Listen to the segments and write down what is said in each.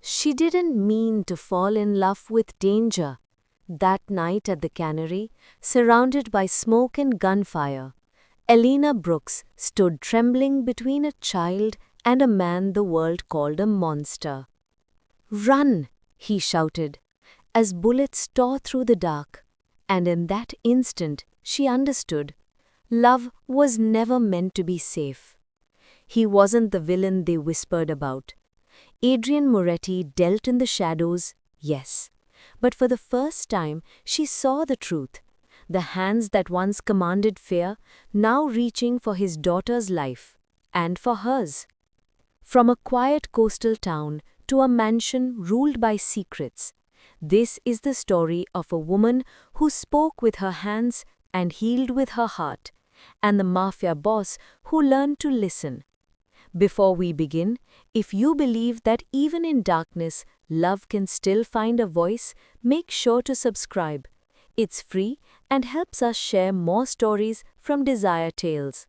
She didn't mean to fall in love with danger. That night at the cannery, surrounded by smoke and gunfire, Elena Brooks stood trembling between a child and a man the world called a monster. "Run!" he shouted, as bullets tore through the dark, and in that instant she understood. Love was never meant to be safe. He wasn't the villain they whispered about. Adrian Moretti dealt in the shadows, yes. But for the first time, she saw the truth. The hands that once commanded fear, now reaching for his daughter's life, and for hers. From a quiet coastal town to a mansion ruled by secrets, this is the story of a woman who spoke with her hands and healed with her heart, and the Mafia boss who learned to listen. Before we begin, if you believe that even in darkness, love can still find a voice, make sure to subscribe. It's free and helps us share more stories from Desire Tales.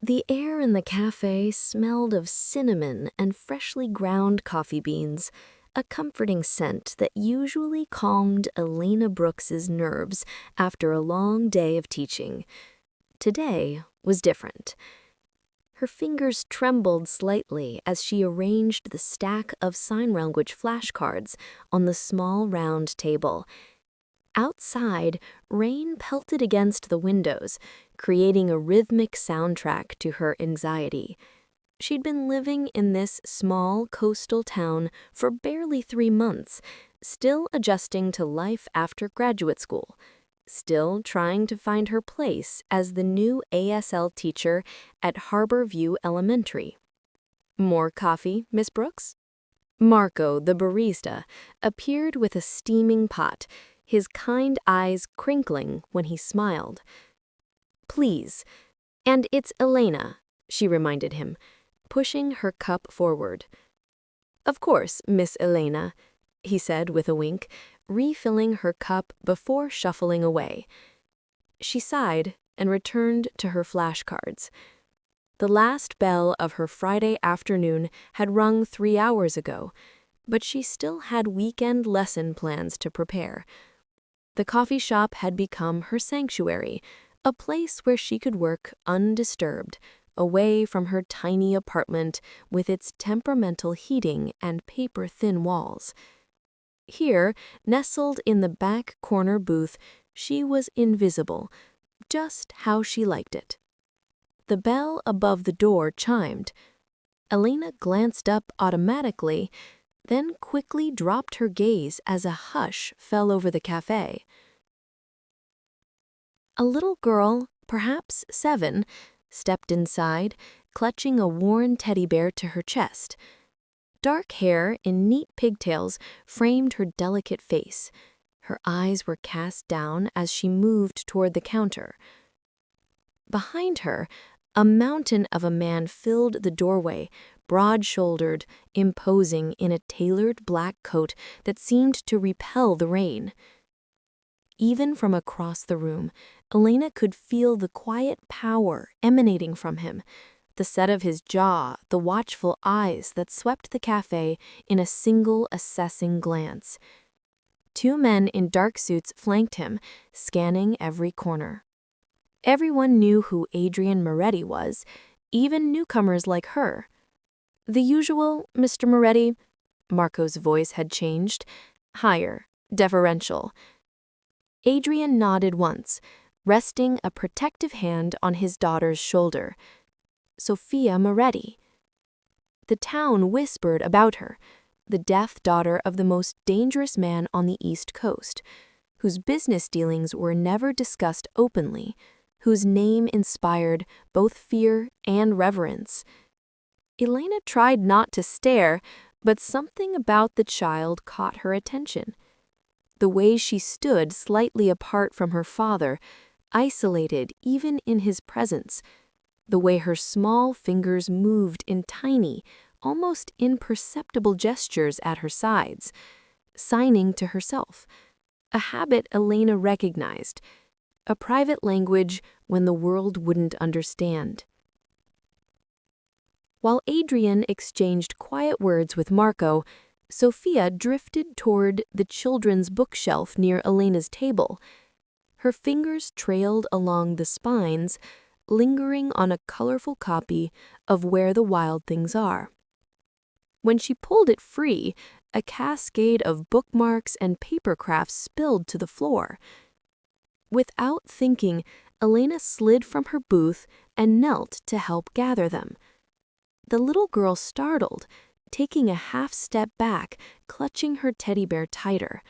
The air in the cafe smelled of cinnamon and freshly ground coffee beans, a comforting scent that usually calmed Elena Brooks's nerves after a long day of teaching. Today was different. Her fingers trembled slightly as she arranged the stack of sign language flashcards on the small round table. Outside, rain pelted against the windows, creating a rhythmic soundtrack to her anxiety. She'd been living in this small coastal town for barely 3 months, still adjusting to life after graduate school. Still trying to find her place as the new ASL teacher at Harbor View Elementary. "More coffee, Miss Brooks?" Marco, the barista, appeared with a steaming pot, his kind eyes crinkling when he smiled. "Please. And it's Elena," she reminded him, pushing her cup forward. "Of course, Miss Elena," he said with a wink, refilling her cup before shuffling away. She sighed and returned to her flashcards. The last bell of her Friday afternoon had rung 3 hours ago, but she still had weekend lesson plans to prepare. The coffee shop had become her sanctuary, a place where she could work undisturbed, away from her tiny apartment with its temperamental heating and paper-thin walls. Here, nestled in the back corner booth, she was invisible, just how she liked it. The bell above the door chimed. Elena glanced up automatically, then quickly dropped her gaze as a hush fell over the cafe. A little girl, perhaps 7, stepped inside, clutching a worn teddy bear to her chest. Dark hair in neat pigtails framed her delicate face. Her eyes were cast down as she moved toward the counter. Behind her, a mountain of a man filled the doorway, broad-shouldered, imposing in a tailored black coat that seemed to repel the rain. Even from across the room, Elena could feel the quiet power emanating from him. The set of his jaw, the watchful eyes that swept the cafe in a single assessing glance. 2 men in dark suits flanked him, scanning every corner. Everyone knew who Adrian Moretti was, even newcomers like her. "The usual, Mr. Moretti?" Marco's voice had changed, higher, deferential. Adrian nodded once, resting a protective hand on his daughter's shoulder. Sophia Moretti. The town whispered about her, the deaf daughter of the most dangerous man on the East Coast, whose business dealings were never discussed openly, whose name inspired both fear and reverence. Elena tried not to stare, but something about the child caught her attention. The way she stood slightly apart from her father, isolated even in his presence. The way her small fingers moved in tiny, almost imperceptible gestures at her sides, signing to herself, a habit Elena recognized, a private language when the world wouldn't understand. While Adrian exchanged quiet words with Marco, Sophia drifted toward the children's bookshelf near Elena's table. Her fingers trailed along the spines, lingering on a colorful copy of Where the Wild Things Are. When she pulled it free, a cascade of bookmarks and paper crafts spilled to the floor. Without thinking, Elena slid from her booth and knelt to help gather them. The little girl startled, taking a half step back, clutching her teddy bear tighter.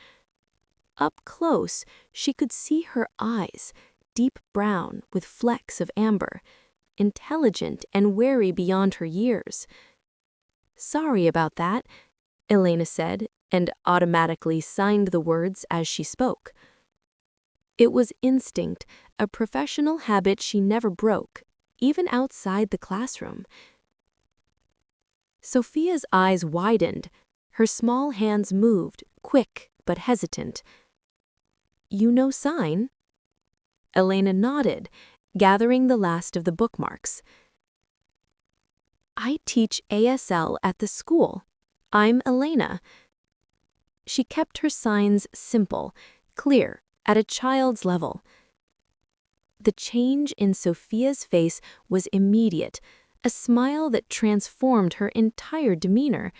Up close, she could see her eyes, deep brown with flecks of amber, intelligent and wary beyond her years. "Sorry about that," Elena said, and automatically signed the words as she spoke. It was instinct, a professional habit she never broke, even outside the classroom. Sophia's eyes widened. Her small hands moved, quick but hesitant. "You know sign?" Elena nodded, gathering the last of the bookmarks. "I teach ASL at the school. I'm Elena." She kept her signs simple, clear, at a child's level. The change in Sophia's face was immediate, a smile that transformed her entire demeanor,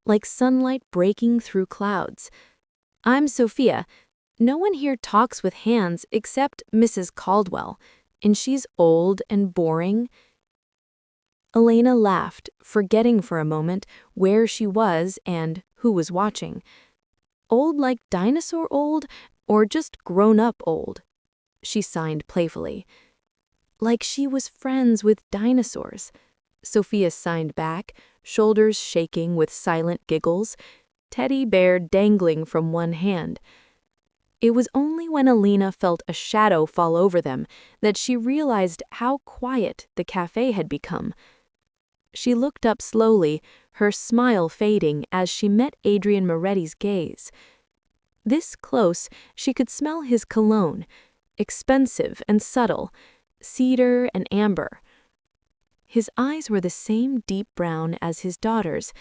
like sunlight breaking through clouds. "I'm Sophia. No one here talks with hands except Mrs. Caldwell, and she's old and boring." Elena laughed, forgetting for a moment where she was and who was watching. Old like dinosaur old, or just grown-up old? She signed playfully. "Like she was friends with dinosaurs." Sophia signed back, shoulders shaking with silent giggles, teddy bear dangling from one hand. It was only when Elena felt a shadow fall over them that she realized how quiet the cafe had become. She looked up slowly, her smile fading as she met Adrian Moretti's gaze. This close, she could smell his cologne, expensive and subtle, cedar and amber. His eyes were the same deep brown as his daughter's,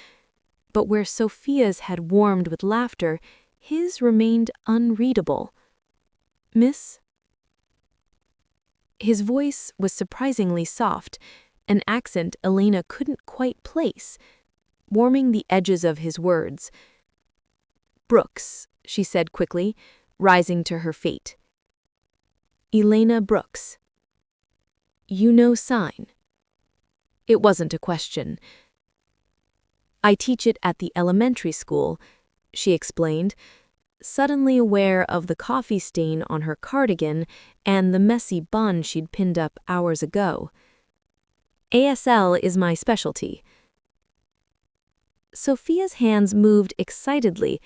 but where Sophia's had warmed with laughter, his remained unreadable. "Miss?" His voice was surprisingly soft, an accent Elena couldn't quite place, warming the edges of his words. "Brooks," she said quickly, rising to her feet. "Elena Brooks. You know sign?" It wasn't a question. "I teach it at the elementary school," she explained, suddenly aware of the coffee stain on her cardigan and the messy bun she'd pinned up hours ago. "ASL is my specialty." Sophia's hands moved excitedly,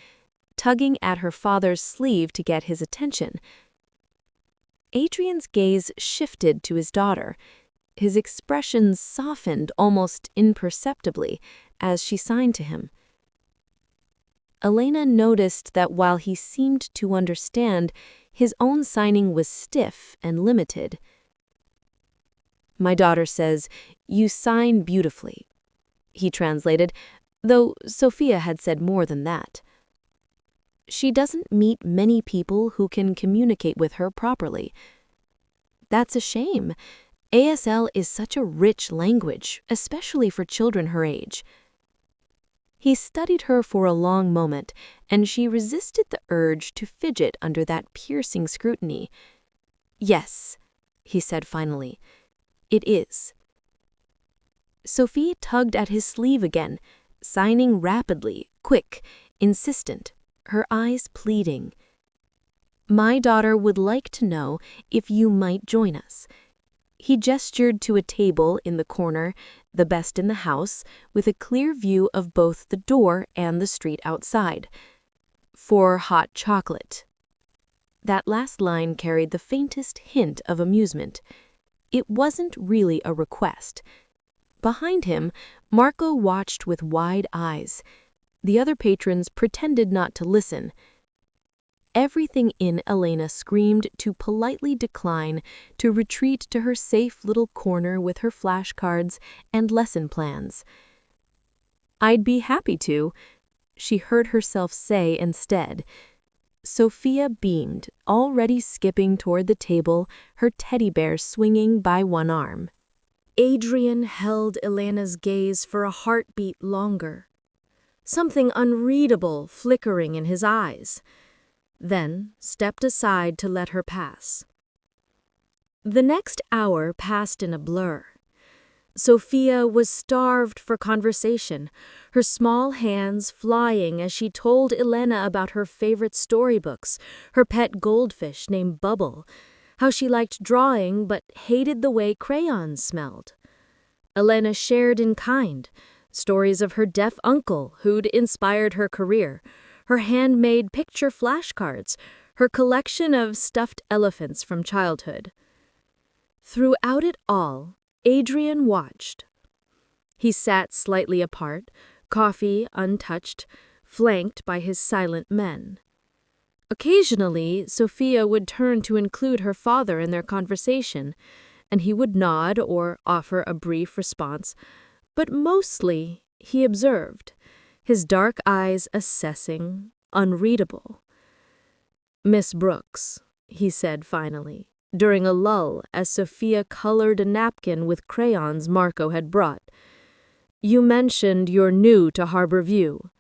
tugging at her father's sleeve to get his attention. Adrian's gaze shifted to his daughter. His expression softened almost imperceptibly as she signed to him. Elena noticed that while he seemed to understand, his own signing was stiff and limited. "My daughter says, 'You sign beautifully,'" he translated, though Sophia had said more than that. "She doesn't meet many people who can communicate with her properly." "That's a shame. ASL is such a rich language, especially for children her age." He studied her for a long moment, and she resisted the urge to fidget under that piercing scrutiny. "Yes," he said finally, "it is." Sophie tugged at his sleeve again, signing rapidly, quick, insistent, her eyes pleading. "My daughter would like to know if you might join us." He gestured to a table in the corner, the best in the house, with a clear view of both the door and the street outside. "For hot chocolate." That last line carried the faintest hint of amusement. It wasn't really a request. Behind him, Marco watched with wide eyes. The other patrons pretended not to listen. Everything in Elena screamed to politely decline, to retreat to her safe little corner with her flashcards and lesson plans. "I'd be happy to," she heard herself say instead. Sophia beamed, already skipping toward the table, her teddy bear swinging by one arm. Adrian held Elena's gaze for a heartbeat longer, something unreadable flickering in his eyes, then stepped aside to let her pass. The next hour passed in a blur. Sophia was starved for conversation, her small hands flying as she told Elena about her favorite storybooks, her pet goldfish named Bubble, how she liked drawing but hated the way crayons smelled. Elena shared in kind, stories of her deaf uncle who'd inspired her career, her handmade picture flashcards, her collection of stuffed elephants from childhood. Throughout it all, Adrian watched. He sat slightly apart, coffee untouched, flanked by his silent men. Occasionally, Sophia would turn to include her father in their conversation, and he would nod or offer a brief response, but mostly he observed, his dark eyes assessing, unreadable. "Miss Brooks," he said finally, during a lull as Sophia colored a napkin with crayons Marco had brought. "You mentioned you're new to Harbor View."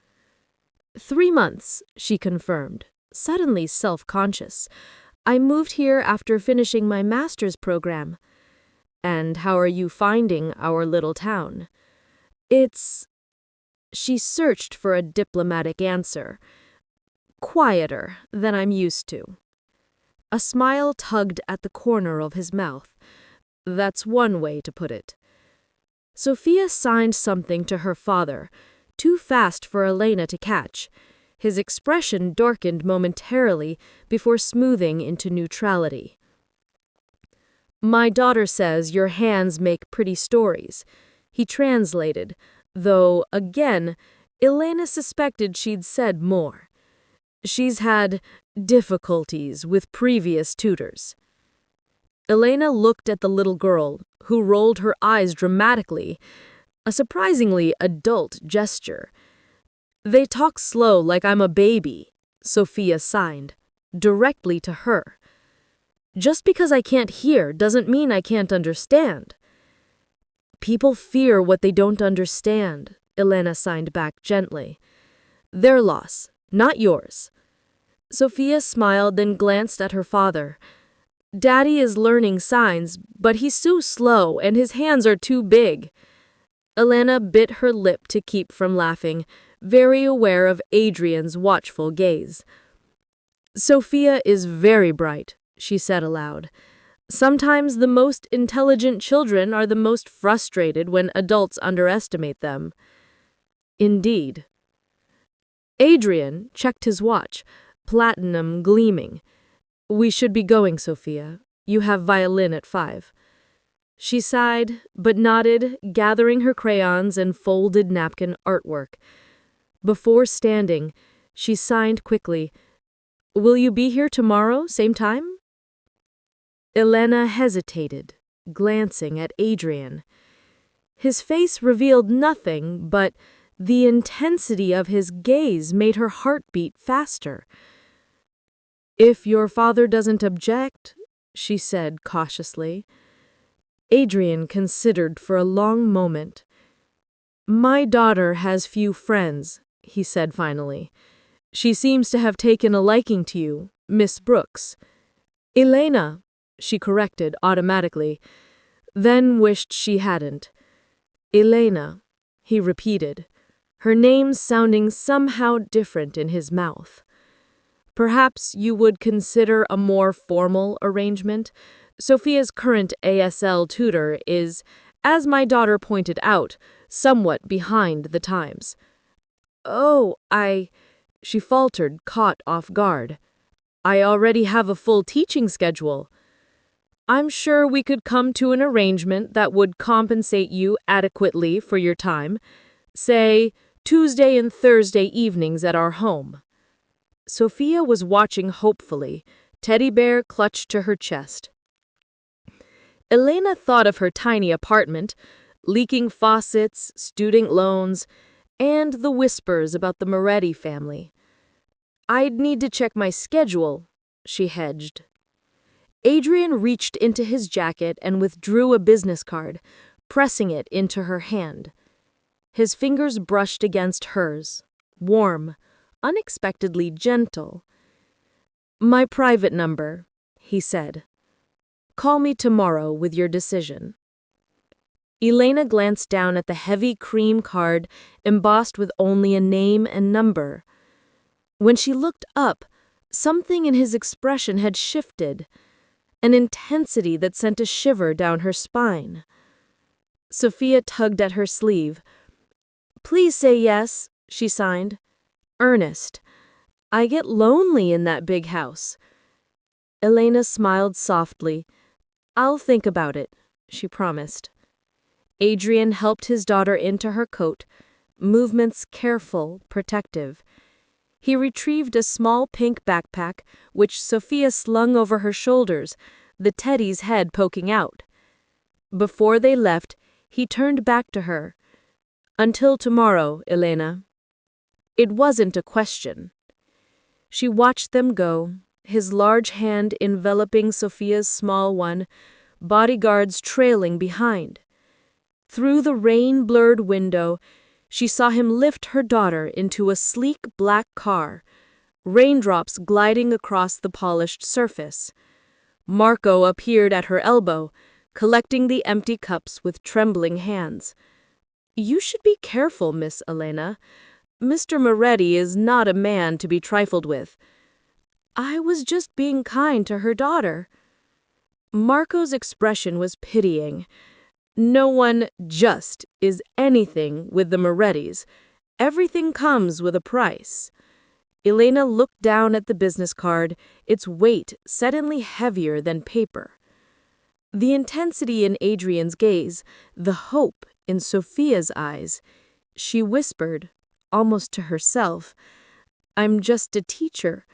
3 months, she confirmed, suddenly self-conscious. "I moved here after finishing my master's program." "And how are you finding our little town?" "It's—" She searched for a diplomatic answer. "Quieter than I'm used to." A smile tugged at the corner of his mouth. "That's one way to put it." Sophia signed something to her father, too fast for Elena to catch. His expression darkened momentarily before smoothing into neutrality. "My daughter says your hands make pretty stories," he translated, though, again, Elena suspected she'd said more. "She's had difficulties with previous tutors." Elena looked at the little girl, who rolled her eyes dramatically, a surprisingly adult gesture. "They talk slow like I'm a baby," Sophia signed, directly to her. "Just because I can't hear doesn't mean I can't understand." "People fear what they don't understand," Elena signed back gently. "Their loss, not yours." Sophia smiled, then glanced at her father. "Daddy is learning signs, but he's so slow and his hands are too big." Elena bit her lip to keep from laughing, very aware of Adrian's watchful gaze. "Sophia is very bright," she said aloud. "Sometimes the most intelligent children are the most frustrated when adults underestimate them." "Indeed." Adrian checked his watch, platinum gleaming. "We should be going, Sophia. You have violin at 5. She sighed, but nodded, gathering her crayons and folded napkin artwork. Before standing, she signed quickly, "Will you be here tomorrow, same time?" Elena hesitated, glancing at Adrian. His face revealed nothing, but the intensity of his gaze made her heart beat faster. "If your father doesn't object," she said cautiously. Adrian considered for a long moment. "My daughter has few friends," he said finally. "She seems to have taken a liking to you, Miss Brooks." "Elena," she corrected automatically, then wished she hadn't. "Elena," he repeated, her name sounding somehow different in his mouth. "Perhaps you would consider a more formal arrangement. Sophia's current ASL tutor is, as my daughter pointed out, somewhat behind the times." "Oh, she faltered, caught off guard. "I already have a full teaching schedule." "I'm sure we could come to an arrangement that would compensate you adequately for your time. Say, Tuesday and Thursday evenings at our home." Sophia was watching hopefully, teddy bear clutched to her chest. Elena thought of her tiny apartment, leaking faucets, student loans, And the whispers about the Moretti family. I'd need to check my schedule, she hedged. Adrian reached into his jacket and withdrew a business card, pressing it into her hand. His fingers brushed against hers, warm, unexpectedly gentle. My private number, he said. Call me tomorrow with your decision. Elena glanced down at the heavy cream card embossed with only a name and number. When she looked up, something in his expression had shifted, an intensity that sent a shiver down her spine. Sophia tugged at her sleeve. Please say yes, she signed. Earnest. I get lonely in that big house. Elena smiled softly. I'll think about it, she promised. Adrian helped his daughter into her coat, movements careful, protective. He retrieved a small pink backpack, which Sophia slung over her shoulders, the teddy's head poking out. Before they left, he turned back to her. Until tomorrow, Elena. It wasn't a question. She watched them go, his large hand enveloping Sophia's small one, bodyguards trailing behind. Through the rain-blurred window, she saw him lift her daughter into a sleek black car, raindrops gliding across the polished surface. Marco appeared at her elbow, collecting the empty cups with trembling hands. You should be careful, Miss Elena. Mr. Moretti is not a man to be trifled with. I was just being kind to her daughter. Marco's expression was pitying. No one just is anything with the Morettis. Everything comes with a price. Elena looked down at the business card, its weight suddenly heavier than paper. The intensity in Adrian's gaze, the hope in Sophia's eyes. She whispered, almost to herself, I'm just a teacher.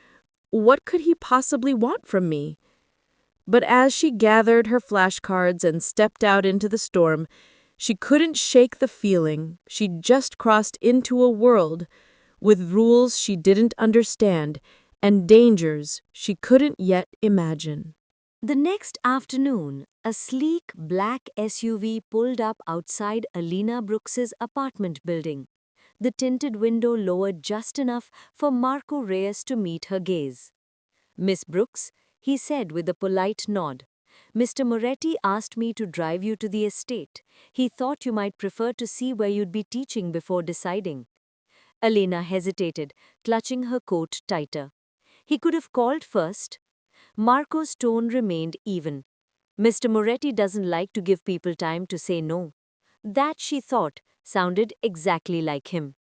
What could he possibly want from me? But as she gathered her flashcards and stepped out into the storm, she couldn't shake the feeling she'd just crossed into a world with rules she didn't understand and dangers she couldn't yet imagine. The next afternoon, a sleek black SUV pulled up outside Alina Brooks's apartment building. The tinted window lowered just enough for Marco Reyes to meet her gaze. Miss Brooks, he said with a polite nod. Mr. Moretti asked me to drive you to the estate. He thought you might prefer to see where you'd be teaching before deciding. Elena hesitated, clutching her coat tighter. He could have called first. Marco's tone remained even. Mr. Moretti doesn't like to give people time to say no. That, she thought, sounded exactly like him.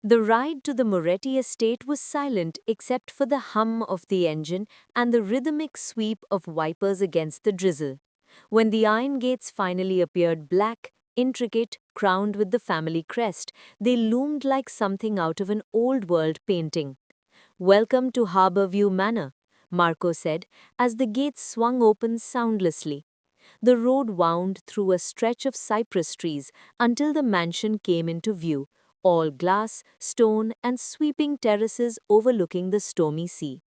The ride to the Moretti estate was silent except for the hum of the engine and the rhythmic sweep of wipers against the drizzle. When the iron gates finally appeared black, intricate, crowned with the family crest, they loomed like something out of an old-world painting. Welcome to Harborview Manor, Marco said, as the gates swung open soundlessly. The road wound through a stretch of cypress trees until the mansion came into view, all glass, stone, and sweeping terraces overlooking the stormy sea.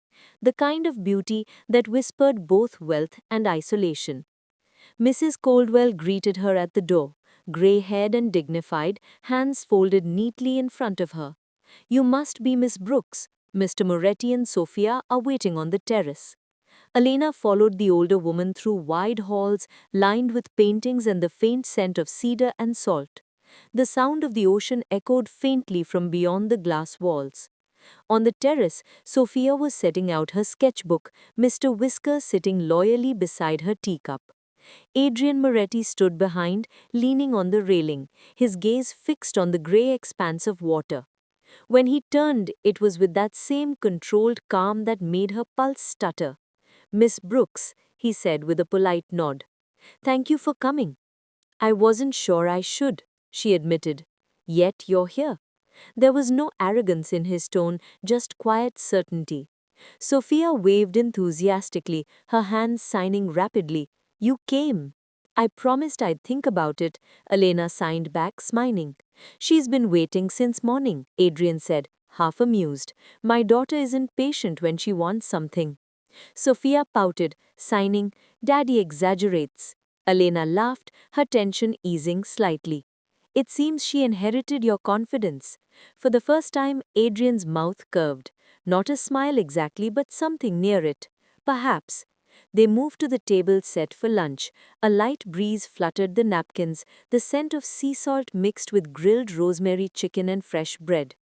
The kind of beauty that whispered both wealth and isolation. Mrs. Coldwell greeted her at the door, gray-haired and dignified, hands folded neatly in front of her. You must be Miss Brooks. Mr. Moretti and Sophia are waiting on the terrace. Elena followed the older woman through wide halls lined with paintings and the faint scent of cedar and salt. The sound of the ocean echoed faintly from beyond the glass walls. On the terrace, Sophia was setting out her sketchbook, Mr. Whisker sitting loyally beside her teacup. Adrian Moretti stood behind, leaning on the railing, his gaze fixed on the grey expanse of water. When he turned, it was with that same controlled calm that made her pulse stutter. Miss Brooks, he said with a polite nod. Thank you for coming. I wasn't sure I should, she admitted. Yet you're here. There was no arrogance in his tone, just quiet certainty. Sophia waved enthusiastically, her hands signing rapidly. You came. I promised I'd think about it, Elena signed back, smiling. She's been waiting since morning, Adrian said, half amused. My daughter isn't patient when she wants something. Sophia pouted, signing, Daddy exaggerates. Elena laughed, her tension easing slightly. It seems she inherited your confidence. For the first time, Adrian's mouth curved. Not a smile exactly, but something near it. Perhaps. They moved to the table set for lunch. A light breeze fluttered the napkins, the scent of sea salt mixed with grilled rosemary chicken and fresh bread.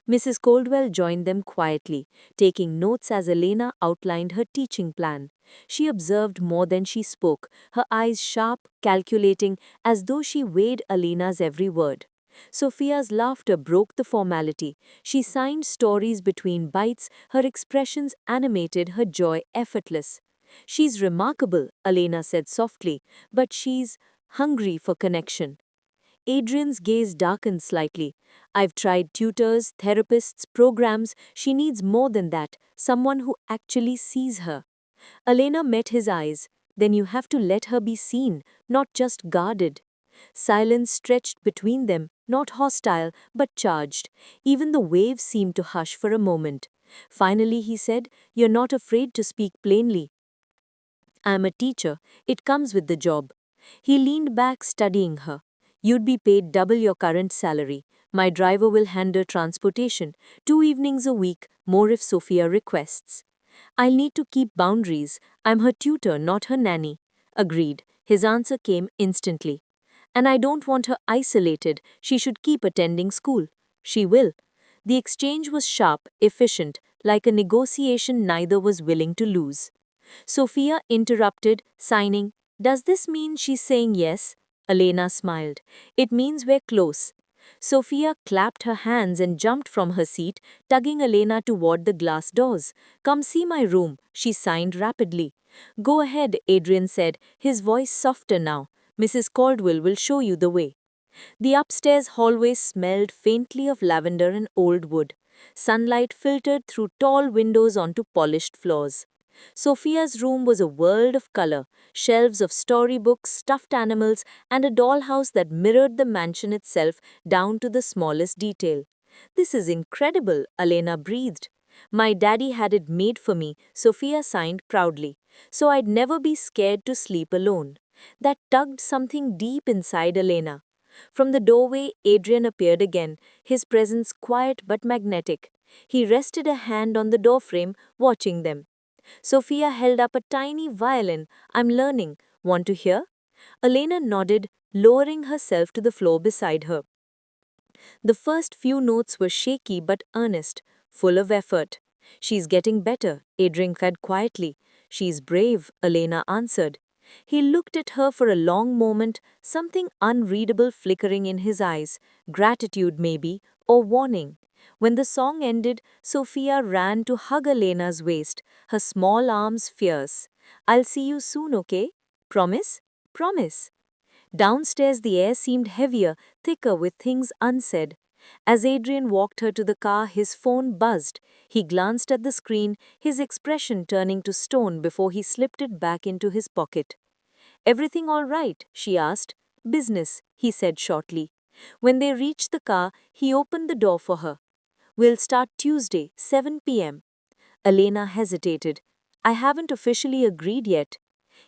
Mrs. Coldwell joined them quietly, taking notes as Elena outlined her teaching plan. She observed more than she spoke, her eyes sharp, calculating, as though she weighed Elena's every word. Sophia's laughter broke the formality. She signed stories between bites, her expressions animated, her joy effortless. She's remarkable, Elena said softly, but she's hungry for connection. Adrian's gaze darkened slightly. I've tried tutors, therapists, programs. She needs more than that, someone who actually sees her. Elena met his eyes. Then you have to let her be seen, not just guarded. Silence stretched between them, not hostile, but charged. Even the waves seemed to hush for a moment. Finally he said, You're not afraid to speak plainly. I'm a teacher. It comes with the job. He leaned back, studying her. You'd be paid double your current salary. My driver will handle transportation, 2 evenings a week, more if Sophia requests. I'll need to keep boundaries. I'm her tutor, not her nanny. Agreed. His answer came instantly. And I don't want her isolated. She should keep attending school. She will. The exchange was sharp, efficient, like a negotiation neither was willing to lose. Sophia interrupted, signing, Does this mean she's saying yes? Elena smiled. It means we're close. Sophia clapped her hands and jumped from her seat, tugging Elena toward the glass doors. Come see my room, she signed rapidly. Go ahead, Adrian said, his voice softer now. Mrs. Caldwell will show you the way. The upstairs hallway smelled faintly of lavender and old wood. Sunlight filtered through tall windows onto polished floors. Sophia's room was a world of color, shelves of storybooks, stuffed animals, and a dollhouse that mirrored the mansion itself down to the smallest detail. This is incredible, Elena breathed. My daddy had it made for me, Sophia signed proudly, so I'd never be scared to sleep alone. That tugged something deep inside Elena. From the doorway, Adrian appeared again, his presence quiet but magnetic. He rested a hand on the doorframe, watching them. Sophia held up a tiny violin. I'm learning. Want to hear? Elena nodded, lowering herself to the floor beside her. The first few notes were shaky but earnest, full of effort. She's getting better, Adrian said quietly. She's brave, Elena answered. He looked at her for a long moment, something unreadable flickering in his eyes, gratitude maybe, or warning. When the song ended, Sophia ran to hug Elena's waist, her small arms fierce. I'll see you soon, okay? Promise? Promise. Downstairs the air seemed heavier, thicker with things unsaid. As Adrian walked her to the car, his phone buzzed. He glanced at the screen, his expression turning to stone before he slipped it back into his pocket. Everything all right? She asked. Business, he said shortly. When they reached the car, he opened the door for her. We'll start Tuesday, 7 p.m. Elena hesitated. I haven't officially agreed yet.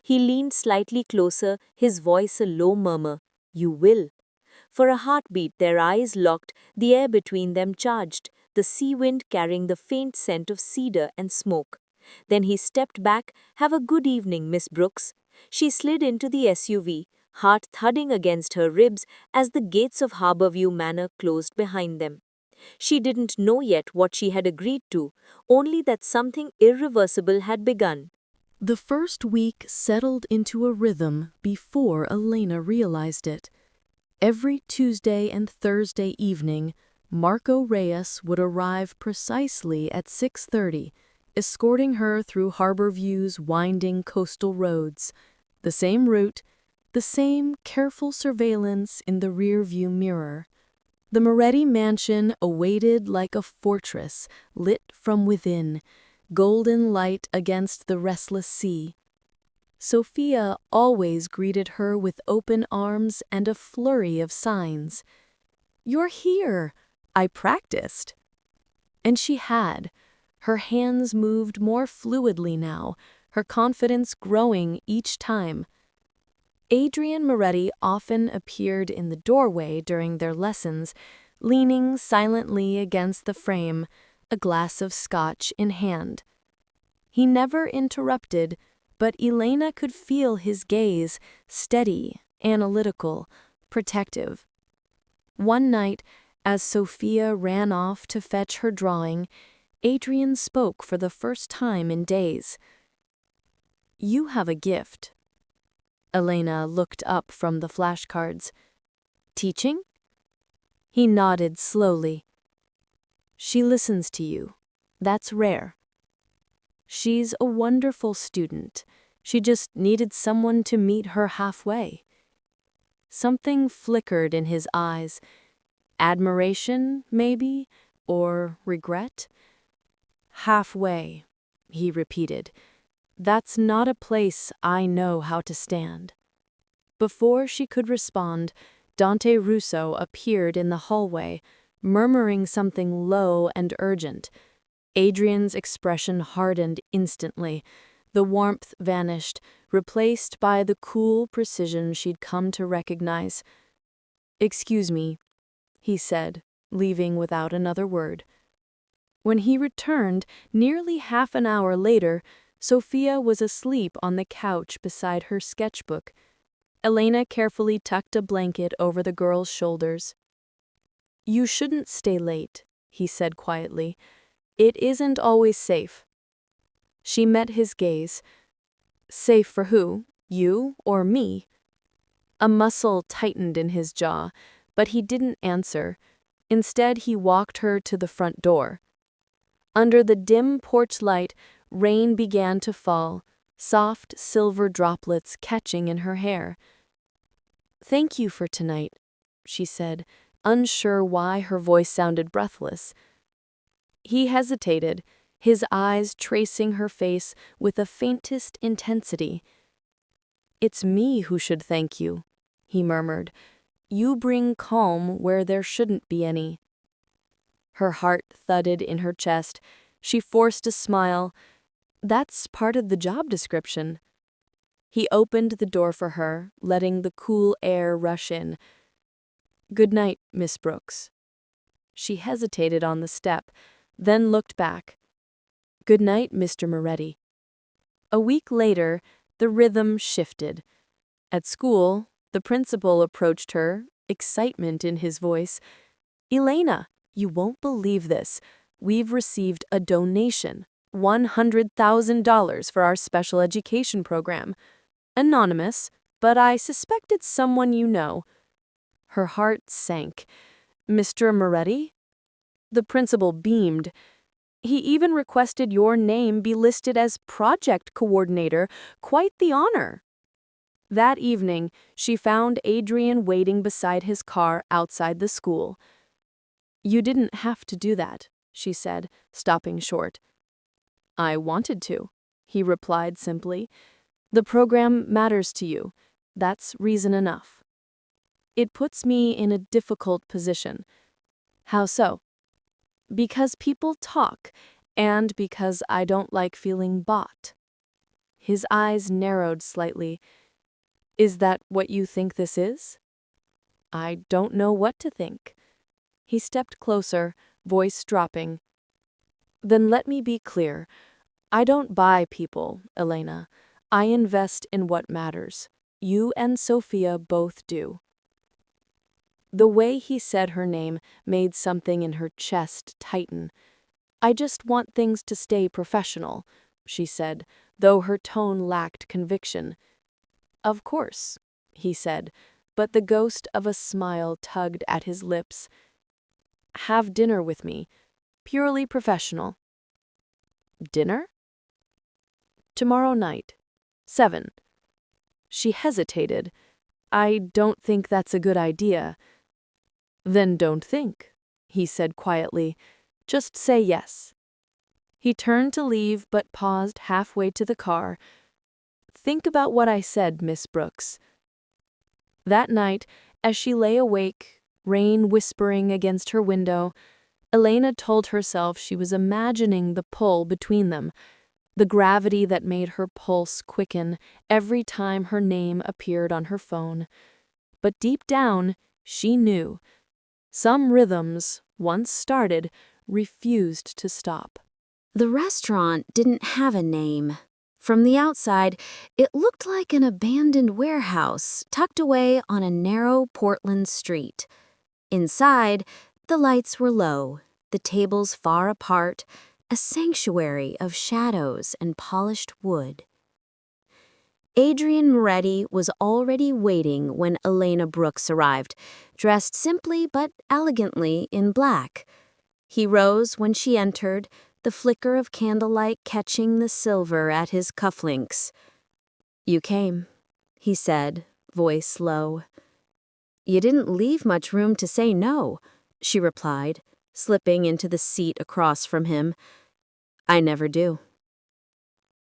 He leaned slightly closer, his voice a low murmur. You will. For a heartbeat, their eyes locked, the air between them charged, the sea wind carrying the faint scent of cedar and smoke. Then he stepped back. Have a good evening, Miss Brooks. She slid into the SUV, heart thudding against her ribs as the gates of Harborview Manor closed behind them. She didn't know yet what she had agreed to, only that something irreversible had begun. The first week settled into a rhythm before Elena realized it. Every Tuesday and Thursday evening, Marco Reyes would arrive precisely at 6:30, escorting her through Harborview's winding coastal roads. The same route, the same careful surveillance in the rearview mirror. The Moretti mansion awaited like a fortress, lit from within, golden light against the restless sea. Sophia always greeted her with open arms and a flurry of signs. "You're here. I practiced." And she had. Her hands moved more fluidly now, her confidence growing each time. Adrian Moretti often appeared in the doorway during their lessons, leaning silently against the frame, a glass of scotch in hand. He never interrupted, but Elena could feel his gaze, steady, analytical, protective. One night, as Sophia ran off to fetch her drawing, Adrian spoke for the first time in days. "You have a gift." Elena looked up from the flashcards. "Teaching?" He nodded slowly. "She listens to you. That's rare." "She's a wonderful student. She just needed someone to meet her halfway." Something flickered in his eyes. Admiration, maybe, or regret? "Halfway," he repeated. "That's not a place I know how to stand." Before she could respond, Dante Russo appeared in the hallway, murmuring something low and urgent. Adrian's expression hardened instantly. The warmth vanished, replaced by the cool precision she'd come to recognize. "Excuse me," he said, leaving without another word. When he returned, nearly half an hour later, Sophia was asleep on the couch beside her sketchbook. Elena carefully tucked a blanket over the girl's shoulders. "You shouldn't stay late," he said quietly. "It isn't always safe." She met his gaze. "Safe for who? You or me?" A muscle tightened in his jaw, but he didn't answer. Instead, he walked her to the front door. Under the dim porch light, rain began to fall, soft silver droplets catching in her hair. "Thank you for tonight," she said, unsure why her voice sounded breathless. He hesitated, his eyes tracing her face with the faintest intensity. "It's me who should thank you," he murmured. "You bring calm where there shouldn't be any." Her heart thudded in her chest. She forced a smile. "That's part of the job description." He opened the door for her, letting the cool air rush in. "Good night, Miss Brooks." She hesitated on the step, then looked back. "Good night, Mr. Moretti." A week later, the rhythm shifted. At school, the principal approached her, excitement in his voice. "Elena, you won't believe this. We've received a donation, $100,000 for our special education program. Anonymous, but I suspect it's someone you know." Her heart sank. "Mr. Moretti?" The principal beamed. "He even requested your name be listed as project coordinator. Quite the honor." That evening, she found Adrian waiting beside his car outside the school. "You didn't have to do that," she said, stopping short. "I wanted to," he replied simply. "The program matters to you. That's reason enough." "It puts me in a difficult position." "How so?" "Because people talk, and because I don't like feeling bought." His eyes narrowed slightly. "Is that what you think this is?" "I don't know what to think." He stepped closer, voice dropping. "Then let me be clear. I don't buy people, Elena. I invest in what matters. You and Sophia both do." The way he said her name made something in her chest tighten. "I just want things to stay professional," she said, though her tone lacked conviction. "Of course," he said, but the ghost of a smile tugged at his lips. "Have dinner with me. Purely professional." "Dinner?" "Tomorrow night. 7. She hesitated. "I don't think that's a good idea." "Then don't think," he said quietly. "Just say yes." He turned to leave but paused halfway to the car. "Think about what I said, Miss Brooks." That night, as she lay awake, rain whispering against her window. Elena told herself she was imagining the pull between them, the gravity that made her pulse quicken every time her name appeared on her phone. But deep down, she knew. Some rhythms, once started, refused to stop. The restaurant didn't have a name. From the outside, it looked like an abandoned warehouse tucked away on a narrow Portland street. Inside, the lights were low, the tables far apart, a sanctuary of shadows and polished wood. Adrian Moretti was already waiting when Elena Brooks arrived, dressed simply but elegantly in black. He rose when she entered, the flicker of candlelight catching the silver at his cufflinks. "You came," he said, voice low. "You didn't leave much room to say no," she replied, slipping into the seat across from him. "I never do."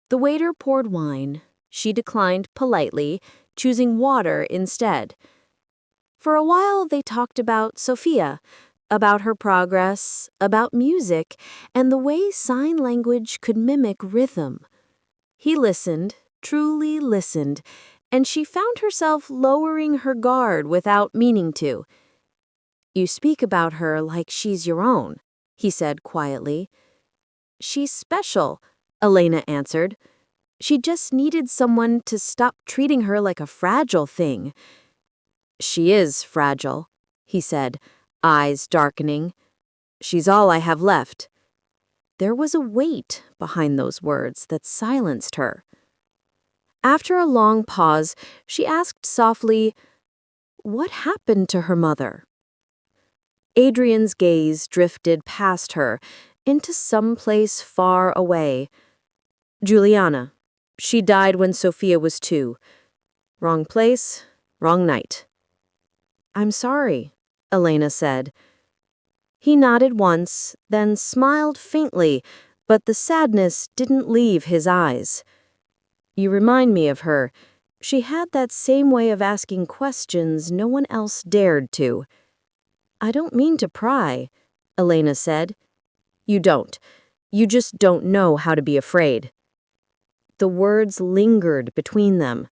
The waiter poured wine. She declined politely, choosing water instead. For a while they talked about Sophia, about her progress, about music, and the way sign language could mimic rhythm. He listened, truly listened, and she found herself lowering her guard without meaning to. "You speak about her like she's your own," he said quietly. "She's special," Elena answered. She just needed someone to stop treating her like a fragile thing. "She is fragile," he said, eyes darkening. "She's all I have left." There was a weight behind those words that silenced her. After a long pause, she asked softly, "What happened to her mother?" Adrian's gaze drifted past her, into some place far away. "Juliana. She died when Sophia was 2. Wrong place, wrong night." "I'm sorry," Elena said. He nodded once, then smiled faintly, but the sadness didn't leave his eyes. "You remind me of her. She had that same way of asking questions no one else dared to." "I don't mean to pry," Elena said. "You don't. You just don't know how to be afraid." The words lingered between them.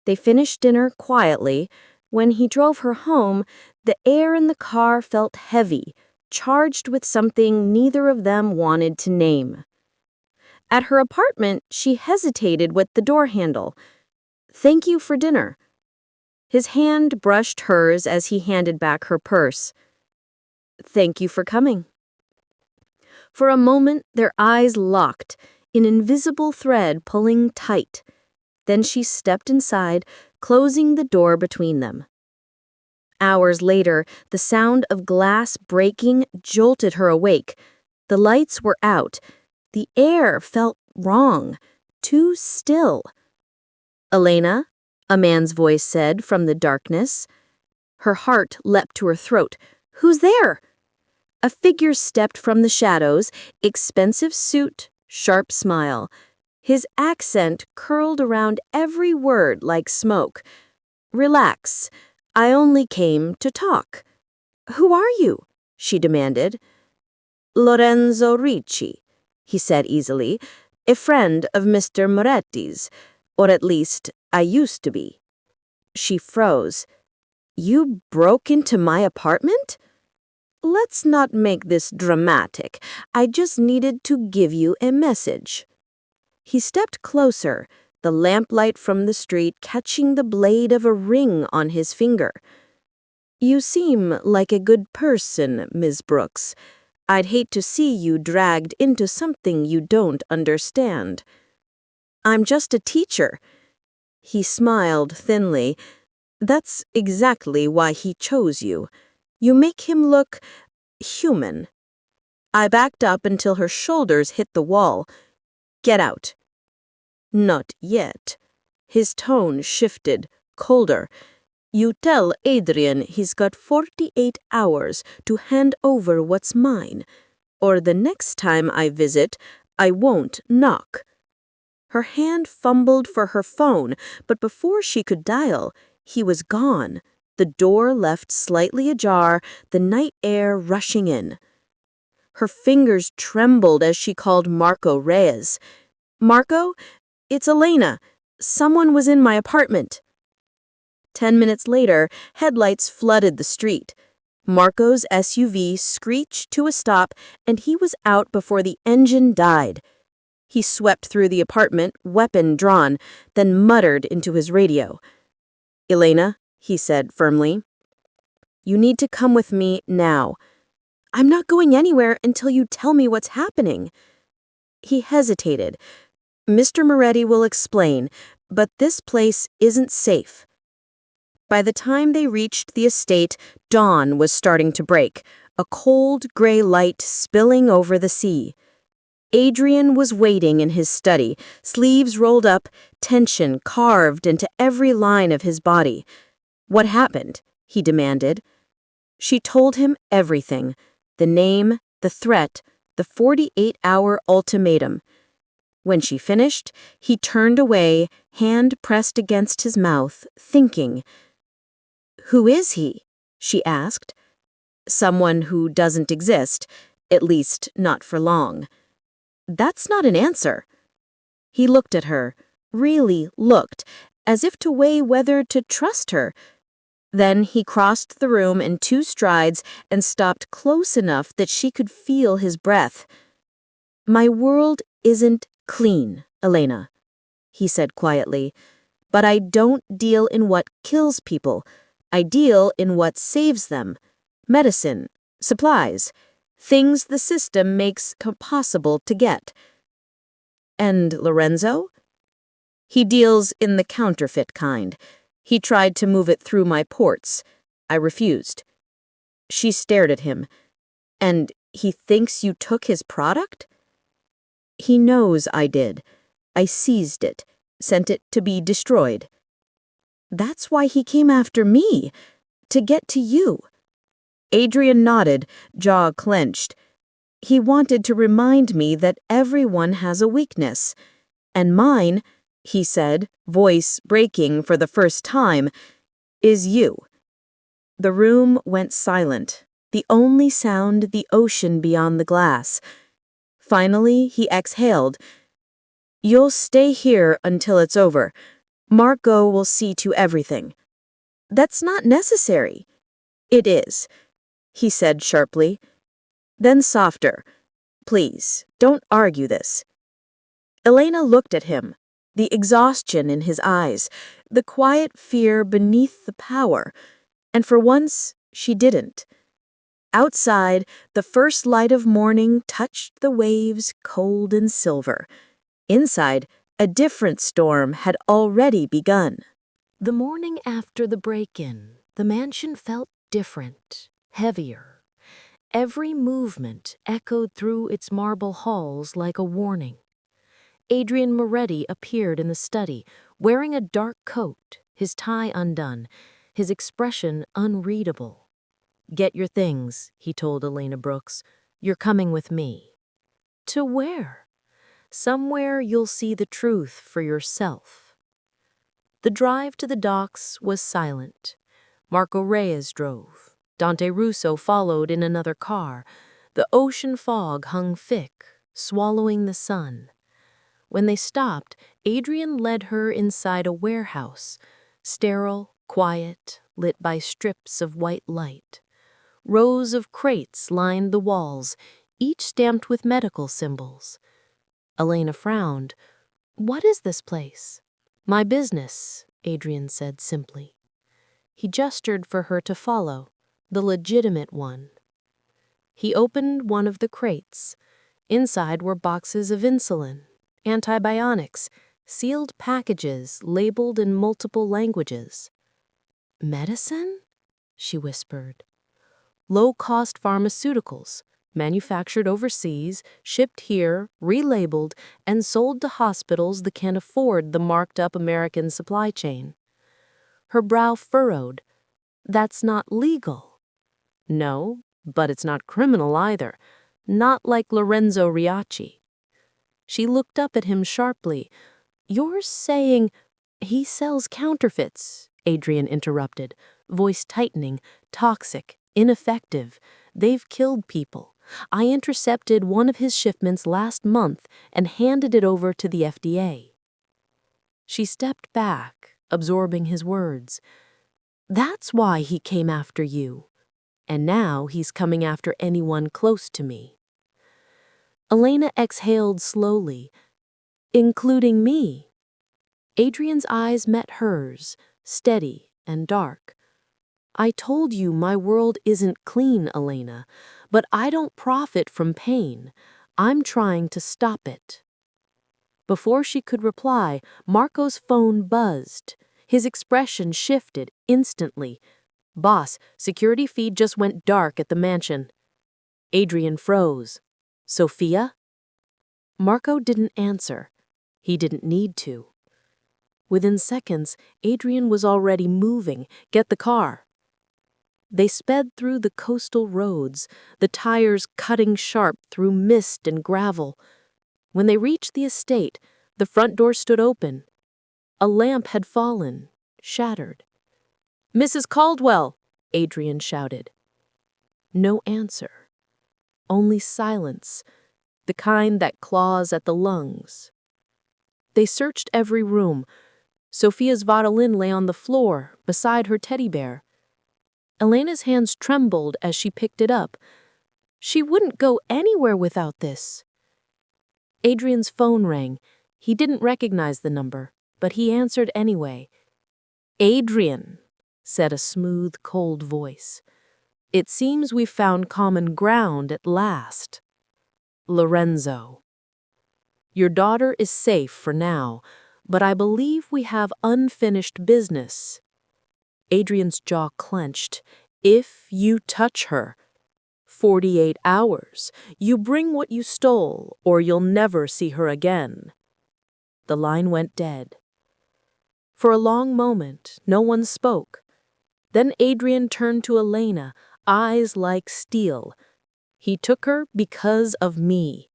They finished dinner quietly. When he drove her home, the air in the car felt heavy, charged with something neither of them wanted to name. At her apartment, she hesitated with the door handle. "Thank you for dinner." His hand brushed hers as he handed back her purse. "Thank you for coming." For a moment, their eyes locked, an invisible thread pulling tight. Then she stepped inside, closing the door between them. Hours later, the sound of glass breaking jolted her awake. The lights were out. The air felt wrong, too still. "Elena," a man's voice said from the darkness. Her heart leapt to her throat. "Who's there?" A figure stepped from the shadows, expensive suit, sharp smile. His accent curled around every word like smoke. "Relax. I only came to talk." "Who are you?" she demanded. "Lorenzo Ricci," he said easily, "a friend of Mr. Moretti's, or at least I used to be." She froze. "You broke into my apartment?" "Let's not make this dramatic. I just needed to give you a message." He stepped closer, the lamplight from the street catching the blade of a ring on his finger. "You seem like a good person, Ms. Brooks. I'd hate to see you dragged into something you don't understand." "I'm just a teacher." He smiled thinly. "That's exactly why he chose you. You make him look human." I backed up until her shoulders hit the wall. "Get out." "Not yet." His tone shifted, colder. "You tell Adrian he's got 48 hours to hand over what's mine, or the next time I visit, I won't knock." Her hand fumbled for her phone, but before she could dial, he was gone. the door left slightly ajar, the night air rushing in. Her fingers trembled as she called Marco Reyes. "Marco, it's Elena. Someone was in my apartment." 10 minutes later, headlights flooded the street. Marco's SUV screeched to a stop, and he was out before the engine died. He swept through the apartment, weapon drawn, then muttered into his radio. "Elena," he said firmly, "you need to come with me now." "I'm not going anywhere until you tell me what's happening." He hesitated. "Mr. Moretti will explain, but this place isn't safe." By the time they reached the estate, dawn was starting to break, a cold gray light spilling over the sea. Adrian was waiting in his study, sleeves rolled up, tension carved into every line of his body. "What happened?" he demanded. She told him everything: the name, the threat, the 48-hour ultimatum. When she finished, he turned away, hand pressed against his mouth, thinking. "Who is he?" she asked. "Someone who doesn't exist, at least not for long." "That's not an answer." He looked at her, really looked, as if to weigh whether to trust her. Then he crossed the room in 2 strides and stopped close enough that she could feel his breath. "My world isn't clean, Elena," he said quietly, "but I don't deal in what kills people. I deal in what saves them. Medicine, supplies, things the system makes possible to get." "And Lorenzo?" "He deals in the counterfeit kind. He tried to move it through my ports. I refused." She stared at him. "And he thinks you took his product?" "He knows I did. I seized it, sent it to be destroyed." "That's why he came after me, to get to you." Adrian nodded, jaw clenched. "He wanted to remind me that everyone has a weakness. And mine," he said, voice breaking for the first time, "is you." The room went silent, the only sound the ocean beyond the glass. Finally, he exhaled. "You'll stay here until it's over. Marco will see to everything." "That's not necessary." "It is," he said sharply. Then softer. "Please, don't argue this." Elena looked at him, the exhaustion in his eyes, the quiet fear beneath the power, and for once she didn't. Outside, the first light of morning touched the waves cold and silver. Inside, a different storm had already begun. The morning after the break-in, the mansion felt different, heavier. Every movement echoed through its marble halls like a warning. Adrian Moretti appeared in the study, wearing a dark coat, his tie undone, his expression unreadable. "Get your things," he told Elena Brooks. "You're coming with me." "To where?" "Somewhere you'll see the truth for yourself." The drive to the docks was silent. Marco Reyes drove. Dante Russo followed in another car. The ocean fog hung thick, swallowing the sun. When they stopped, Adrian led her inside a warehouse, sterile, quiet, lit by strips of white light. Rows of crates lined the walls, each stamped with medical symbols. Elena frowned. "What is this place?" "My business," Adrian said simply. He gestured for her to follow, the legitimate one. He opened one of the crates. Inside were boxes of insulin, antibiotics, sealed packages labeled in multiple languages. "Medicine?" she whispered. "Low-cost pharmaceuticals, manufactured overseas, shipped here, relabeled, and sold to hospitals that can't afford the marked-up American supply chain." Her brow furrowed. "That's not legal." "No, but it's not criminal either. Not like Lorenzo Riachi." She looked up at him sharply. "You're saying—" "He sells counterfeits," Adrian interrupted. voice tightening, toxic, ineffective. They've killed people. I intercepted one of his shipments last month and handed it over to the FDA. She stepped back, absorbing his words. That's why he came after you. And now he's coming after anyone close to me. Elena exhaled slowly, including me. Adrian's eyes met hers, steady and dark. I told you my world isn't clean, Elena, but I don't profit from pain. I'm trying to stop it. Before she could reply, Marco's phone buzzed. His expression shifted instantly. Boss, security feed just went dark at the mansion. Adrian froze. Sophia? Marco didn't answer. He didn't need to. Within seconds, Adrian was already moving. Get the car. They sped through the coastal roads, the tires cutting sharp through mist and gravel. When they reached the estate, the front door stood open. A lamp had fallen, shattered. Mrs. Caldwell, Adrian shouted. No answer. Only silence, the kind that claws at the lungs. They searched every room. Sophia's violin lay on the floor, beside her teddy bear. Elena's hands trembled as she picked it up. She wouldn't go anywhere without this. Adrian's phone rang. He didn't recognize the number, but he answered anyway. Adrian, said a smooth, cold voice. It seems we've found common ground at last. Lorenzo. Your daughter is safe for now, but I believe we have unfinished business. Adrian's jaw clenched. If you touch her, 48 hours, you bring what you stole, or you'll never see her again. The line went dead. For a long moment, no one spoke. Then Adrian turned to Elena, eyes like steel. He took her because of me.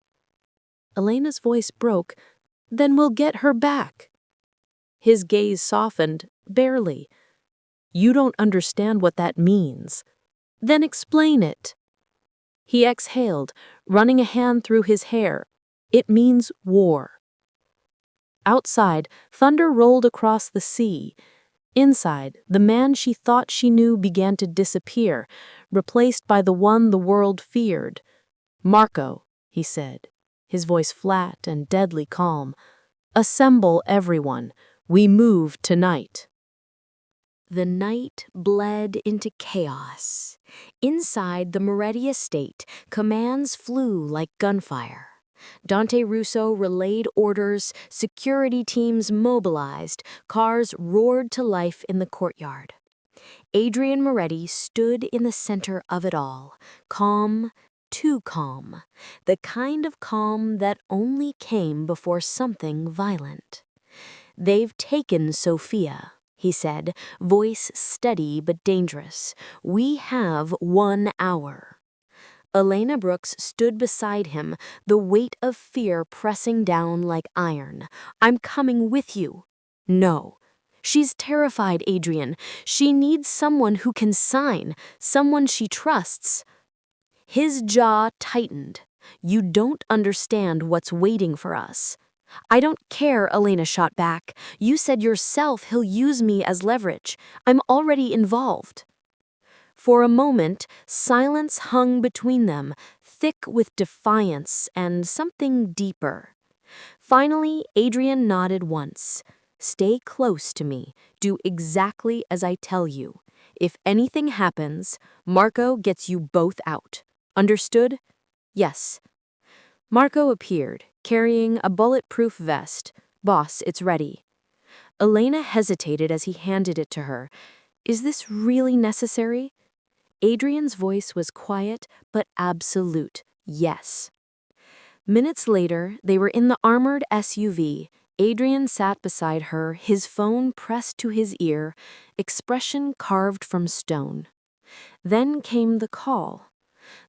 Elena's voice broke. Then we'll get her back. His gaze softened, barely. You don't understand what that means. Then explain it. He exhaled, running a hand through his hair. It means war. Outside, thunder rolled across the sea. Inside, the man she thought she knew began to disappear, replaced by the one the world feared. Marco, he said, his voice flat and deadly calm. Assemble everyone. We move tonight. The night bled into chaos. Inside the Moretti estate, commands flew like gunfire. Dante Russo relayed orders, security teams mobilized, cars roared to life in the courtyard. Adrian Moretti stood in the center of it all, calm, too calm, the kind of calm that only came before something violent. They've taken Sophia, he said, voice steady but dangerous. We have 1 hour. Elena Brooks stood beside him, the weight of fear pressing down like iron. I'm coming with you. No. She's terrified, Adrian. She needs someone who can sign, someone she trusts. His jaw tightened. You don't understand what's waiting for us. I don't care, Elena shot back. You said yourself he'll use me as leverage. I'm already involved. For a moment, silence hung between them, thick with defiance and something deeper. Finally, Adrian nodded once. Stay close to me. Do exactly as I tell you. If anything happens, Marco gets you both out. Understood? Yes. Marco appeared, carrying a bulletproof vest. Boss, it's ready. Elena hesitated as he handed it to her. Is this really necessary? Adrian's voice was quiet but absolute. Yes. Minutes later, they were in the armored SUV. Adrian sat beside her, his phone pressed to his ear, expression carved from stone. Then came the call.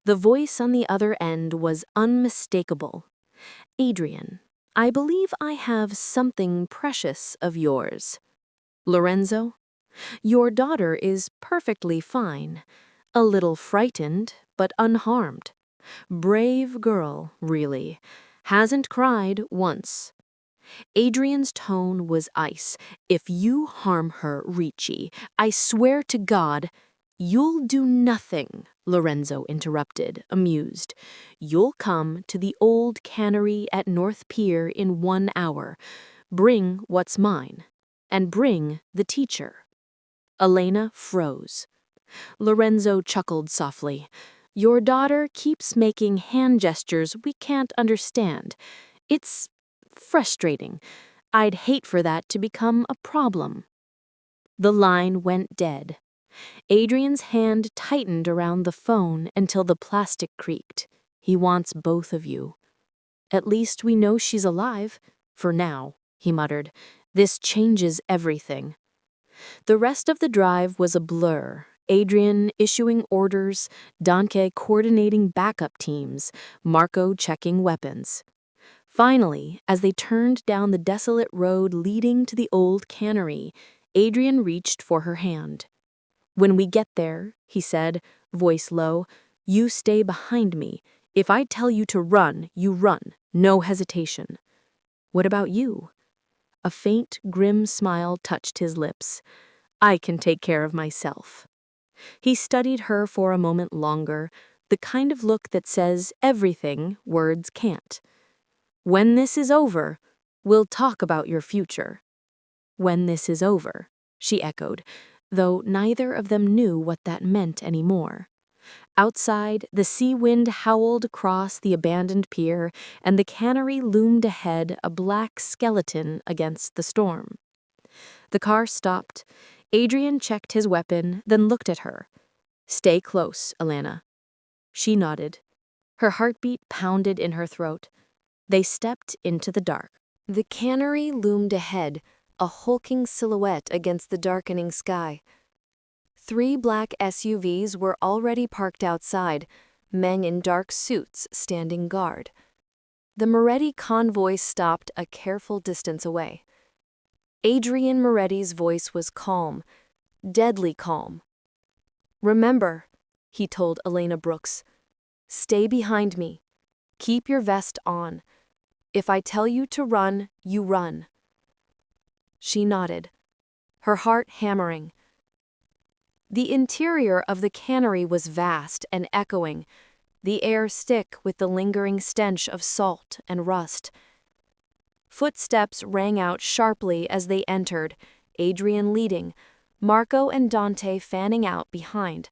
The voice on the other end was unmistakable. Adrian, I believe I have something precious of yours. Lorenzo? Your daughter is perfectly fine. A little frightened, but unharmed. Brave girl, really. Hasn't cried once. Adrian's tone was ice. If you harm her, Ricci, I swear to God— You'll do nothing, Lorenzo interrupted, amused. You'll come to the old cannery at North Pier in 1 hour. Bring what's mine. And bring the teacher. Elena froze. Lorenzo chuckled softly. Your daughter keeps making hand gestures we can't understand. It's frustrating. I'd hate for that to become a problem. The line went dead. Adrian's hand tightened around the phone until the plastic creaked. He wants both of you. At least we know she's alive. For now, he muttered. This changes everything. The rest of the drive was a blur. Adrian issuing orders, Dante coordinating backup teams, Marco checking weapons. Finally, as they turned down the desolate road leading to the old cannery, Adrian reached for her hand. When we get there, he said, voice low, you stay behind me. If I tell you to run, you run. No hesitation. What about you? A faint, grim smile touched his lips. I can take care of myself. He studied her for a moment longer, the kind of look that says everything words can't. When this is over, we'll talk about your future. When this is over, she echoed, though neither of them knew what that meant anymore. Outside, the sea wind howled across the abandoned pier, and the cannery loomed ahead, a black skeleton against the storm. The car stopped. Adrian checked his weapon, then looked at her. Stay close, Elena. She nodded. Her heartbeat pounded in her throat. They stepped into the dark. The cannery loomed ahead, a hulking silhouette against the darkening sky. 3 black SUVs were already parked outside, men in dark suits standing guard. The Moretti convoy stopped a careful distance away. Adrian Moretti's voice was calm, deadly calm. Remember, he told Elena Brooks, stay behind me. Keep your vest on. If I tell you to run, you run. She nodded, her heart hammering. The interior of the cannery was vast and echoing, the air thick with the lingering stench of salt and rust. Footsteps rang out sharply as they entered, Adrian leading, Marco and Dante fanning out behind.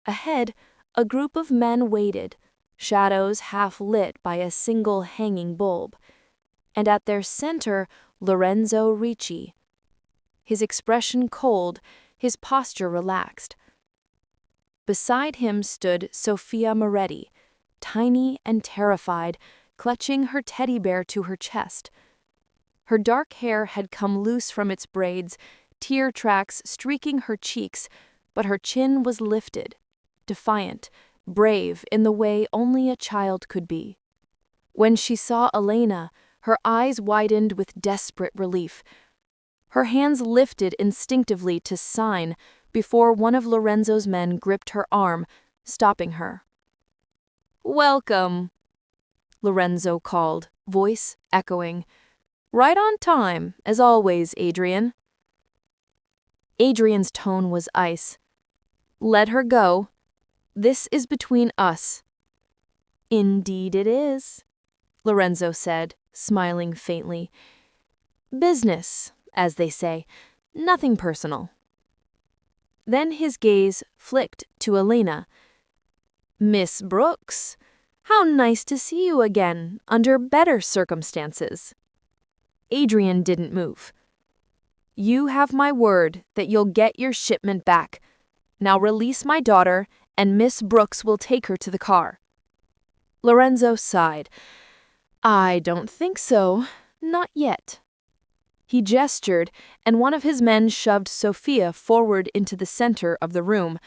Ahead, a group of men waited, shadows half lit by a single hanging bulb. And at their center, Lorenzo Ricci. His expression cold, his posture relaxed. Beside him stood Sophia Moretti, tiny and terrified, clutching her teddy bear to her chest. Her dark hair had come loose from its braids, tear tracks streaking her cheeks, but her chin was lifted, defiant, brave in the way only a child could be. When she saw Elena, her eyes widened with desperate relief. Her hands lifted instinctively to sign before one of Lorenzo's men gripped her arm, stopping her. "Welcome," Lorenzo called, voice echoing. "Right on time, as always, Adrian." Adrian's tone was ice. "Let her go. This is between us." "Indeed it is," Lorenzo said, smiling faintly. "Business, as they say, nothing personal." Then his gaze flicked to Elena. "Miss Brooks, how nice to see you again, under better circumstances." Adrian didn't move. "You have my word that you'll get your shipment back. Now release my daughter, and Miss Brooks will take her to the car." Lorenzo sighed. "I don't think so. Not yet." He gestured, and one of his men shoved Sophia forward into the center of the room.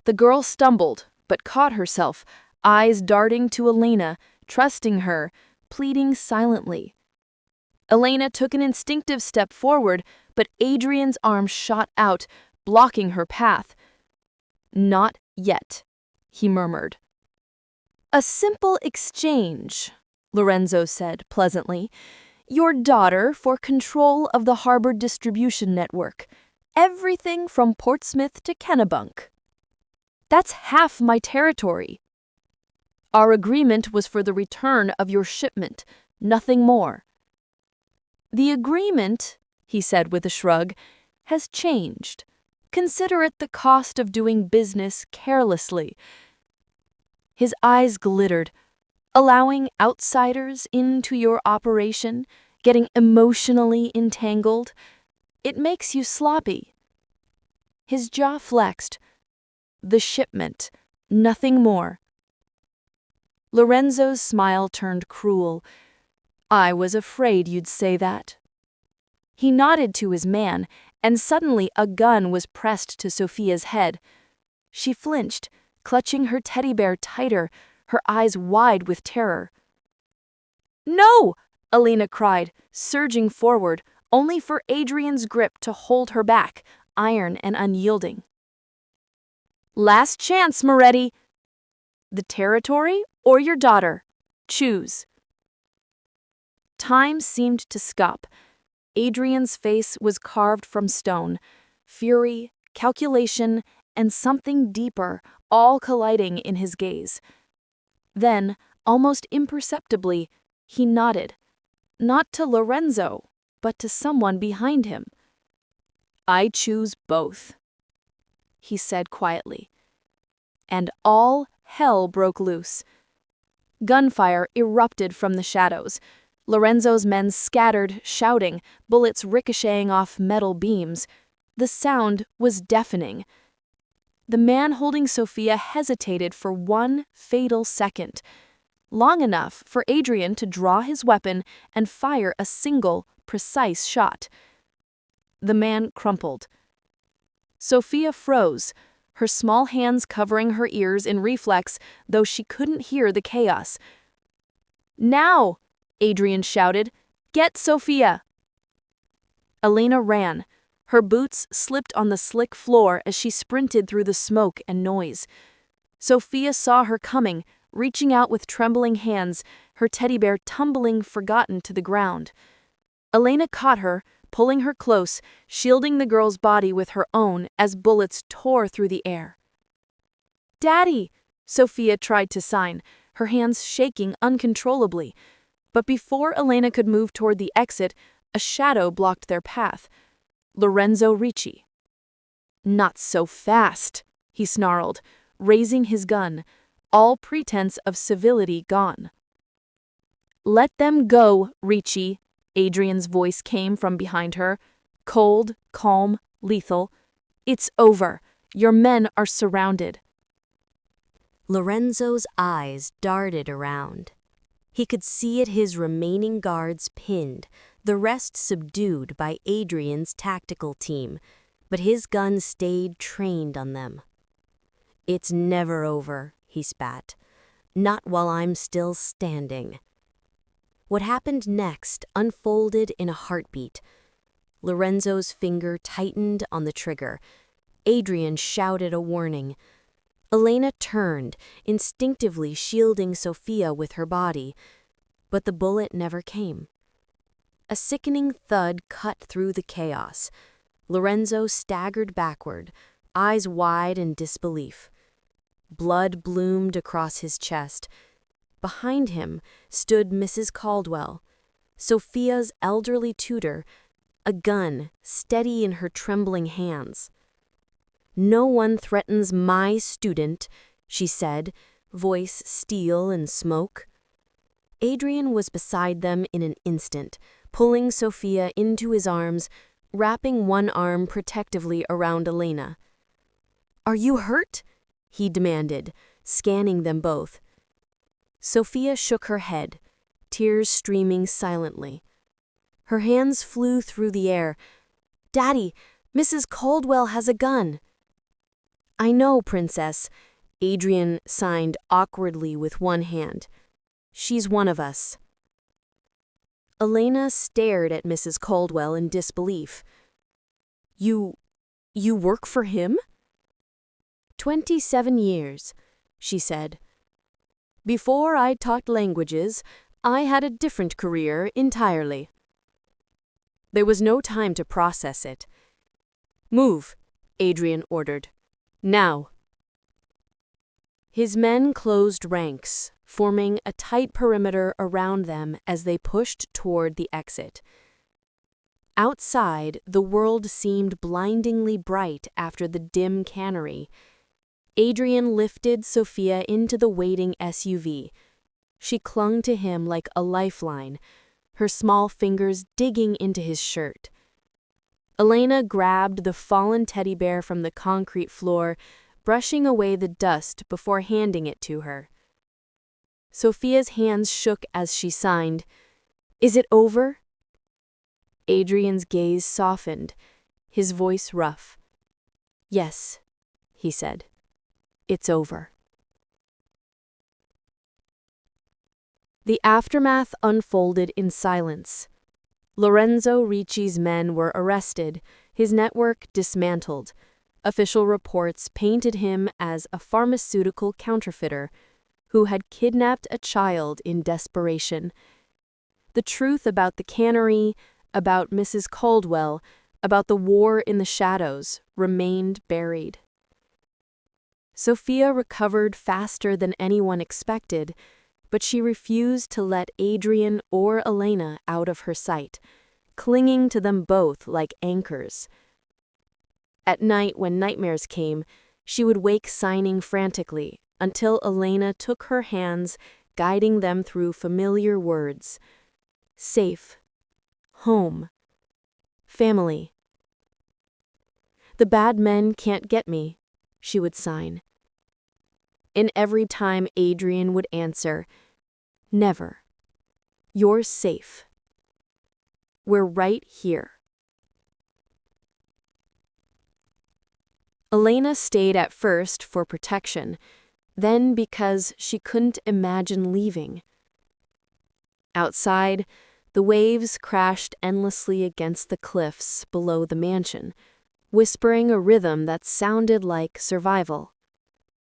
The girl stumbled, but caught herself, eyes darting to Elena, trusting her, pleading silently. Elena took an instinctive step forward, but Adrian's arm shot out, blocking her path. "Not yet," he murmured. "A simple exchange," Lorenzo said pleasantly. "Your daughter for control of the harbor distribution network. Everything from Portsmouth to Kennebunk. That's half my territory. Our agreement was for the return of your shipment, nothing more." "The agreement," he said with a shrug, "has changed. Consider it the cost of doing business carelessly." His eyes glittered. "Allowing outsiders into your operation, getting emotionally entangled. It makes you sloppy." His jaw flexed. "The shipment, nothing more." Lorenzo's smile turned cruel. "I was afraid you'd say that." He nodded to his man, and suddenly a gun was pressed to Sophia's head. She flinched, clutching her teddy bear tighter, her eyes wide with terror. "No!" Elena cried, surging forward, only for Adrian's grip to hold her back, iron and unyielding. "Last chance, Moretti. The territory or your daughter? Choose." Time seemed to stop. Adrian's face was carved from stone. Fury, calculation, and something deeper, all colliding in his gaze. Then, almost imperceptibly, he nodded, not to Lorenzo, but to someone behind him. "I choose both," he said quietly. And all hell broke loose. Gunfire erupted from the shadows. Lorenzo's men scattered, shouting, bullets ricocheting off metal beams. The sound was deafening. The man holding Sophia hesitated for one fatal second, long enough for Adrian to draw his weapon and fire a single, precise shot. The man crumpled. Sophia froze, her small hands covering her ears in reflex, though she couldn't hear the chaos. "Now!" Adrian shouted. "Get Sophia!" Elena ran. Her boots slipped on the slick floor as she sprinted through the smoke and noise. Sophia saw her coming, reaching out with trembling hands, her teddy bear tumbling forgotten to the ground. Elena caught her, pulling her close, shielding the girl's body with her own as bullets tore through the air. "Daddy!" Sophia tried to sign, her hands shaking uncontrollably. But before Elena could move toward the exit, a shadow blocked their path. Lorenzo Ricci. "Not so fast," he snarled, raising his gun, all pretense of civility gone. "Let them go, Ricci," Adrian's voice came from behind her, cold, calm, lethal. "It's over. Your men are surrounded." Lorenzo's eyes darted around. He could see his remaining guards pinned, the rest subdued by Adrian's tactical team, but his gun stayed trained on them. "It's never over," he spat. "Not while I'm still standing." What happened next unfolded in a heartbeat. Lorenzo's finger tightened on the trigger. Adrian shouted a warning. Elena turned, instinctively shielding Sophia with her body, but the bullet never came. A sickening thud cut through the chaos. Lorenzo staggered backward, eyes wide in disbelief. Blood bloomed across his chest. Behind him stood Mrs. Caldwell, Sophia's elderly tutor, a gun steady in her trembling hands. "No one threatens my student," she said, voice steel and smoke. Adrian was beside them in an instant, pulling Sophia into his arms, wrapping one arm protectively around Elena. "Are you hurt?" he demanded, scanning them both. Sophia shook her head, tears streaming silently. Her hands flew through the air. "Daddy, Mrs. Caldwell has a gun." "I know, Princess," Adrian signed awkwardly with one hand. "She's one of us." Elena stared at Mrs. Caldwell in disbelief. You work for him?" 27 years, she said. "Before I taught languages, I had a different career entirely." There was no time to process it. "Move," Adrian ordered. "Now." His men closed ranks, forming a tight perimeter around them as they pushed toward the exit. Outside, the world seemed blindingly bright after the dim cannery. Adrian lifted Sophia into the waiting SUV. She clung to him like a lifeline, her small fingers digging into his shirt. Elena grabbed the fallen teddy bear from the concrete floor, brushing away the dust before handing it to her. Sophia's hands shook as she signed, "Is it over?" Adrian's gaze softened, his voice rough. "Yes," he said. "It's over." The aftermath unfolded in silence. Lorenzo Ricci's men were arrested, his network dismantled. Official reports painted him as a pharmaceutical counterfeiter who had kidnapped a child in desperation. The truth about the cannery, about Mrs. Caldwell, about the war in the shadows remained buried. Sophia recovered faster than anyone expected, but she refused to let Adrian or Elena out of her sight, clinging to them both like anchors. At night, when nightmares came, she would wake signing frantically until Elena took her hands, guiding them through familiar words. Safe. Home. Family. "The bad men can't get me," she would sign. And every time Adrian would answer, "Never. You're safe. We're right here." Elena stayed at first for protection, then because she couldn't imagine leaving. Outside, the waves crashed endlessly against the cliffs below the mansion, whispering a rhythm that sounded like survival.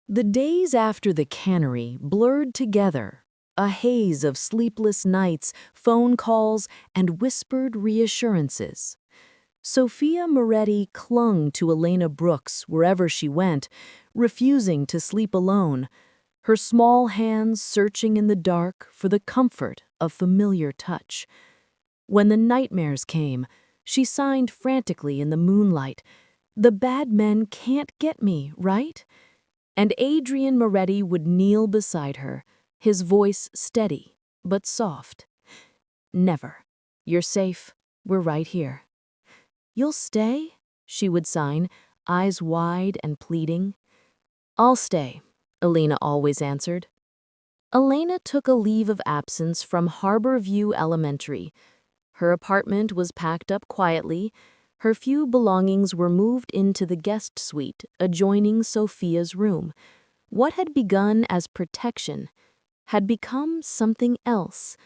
The days after the cannery blurred together, a haze of sleepless nights, phone calls, and whispered reassurances. Sophia Moretti clung to Elena Brooks wherever she went, refusing to sleep alone, her small hands searching in the dark for the comfort of familiar touch. When the nightmares came, she signed frantically in the moonlight, "The bad men can't get me, right?" And Adrian Moretti would kneel beside her, his voice steady but soft. "Never. You're safe. We're right here." "You'll stay?" she would sign, eyes wide and pleading. "I'll stay," Elena always answered. Elena took a leave of absence from Harbor View Elementary. Her apartment was packed up quietly. Her few belongings were moved into the guest suite adjoining Sophia's room. What had begun as protection had become something else,